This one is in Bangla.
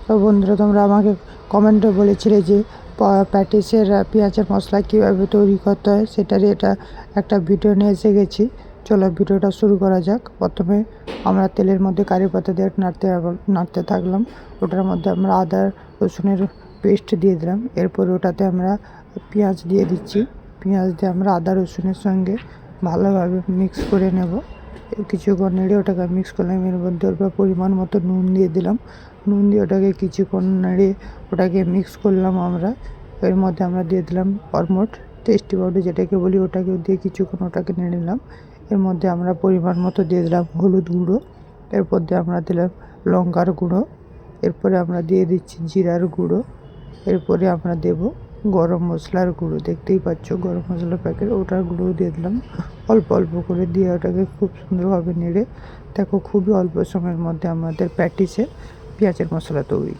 তো বন্ধুরা, তোমরা আমাকে কমেন্টে বলেছিলে যে প্যাটিসের পেঁয়াজের মশলা কীভাবে তৈরি করতে হয়, সেটারই এটা একটা ভিডিও নিয়ে এসে গেছি। চলো ভিডিওটা শুরু করা যাক। প্রথমে আমরা তেলের মধ্যে কারি পাতা দিয়ে নাড়তে থাকলাম। ওটার মধ্যে আমরা আদা রসুনের পেস্ট দিয়ে দিলাম। এরপর ওটাতে আমরা পেঁয়াজ দিয়ে দিচ্ছি। পেঁয়াজ দিয়ে আমরা আদা রসুনের সঙ্গে ভালোভাবে মিক্স করে নেব। কিছুক্ষণ নেড়ে ওটাকে মিক্স করলাম। এর মধ্যে পরিমাণ মতো নুন দিয়ে দিলাম। নুন দিয়ে ওটাকে কিছুক্ষণ নেড়ে ওটাকে মিক্স করলাম আমরা। এর মধ্যে আমরা দিয়ে দিলাম অরমোট টেস্টি পাউডার যেটাকে বলি, ওটাকে দিয়ে কিছুক্ষণ ওটাকে নেড়ে নিলাম। এর মধ্যে আমরা পরিমাণ মতো দিয়ে দিলাম হলুদ গুঁড়ো। এরপর দিয়ে আমরা দিলাম লঙ্কার গুঁড়ো। এরপরে আমরা দিয়ে দিচ্ছি জিরার গুঁড়ো। এরপরে আমরা দেব গরম মশলার গুঁড়ো। দেখতেই পাচ্ছ গরম মশলার প্যাকেট, ওটার গুঁড়ো দিয়ে দিলাম অল্প অল্প করে। দিয়ে ওটাকে খুব সুন্দরভাবে নেড়ে দেখো, খুবই অল্প সময়ের মধ্যে আমাদের প্যাটিসের পেঁয়াজের মশলা তৈরি।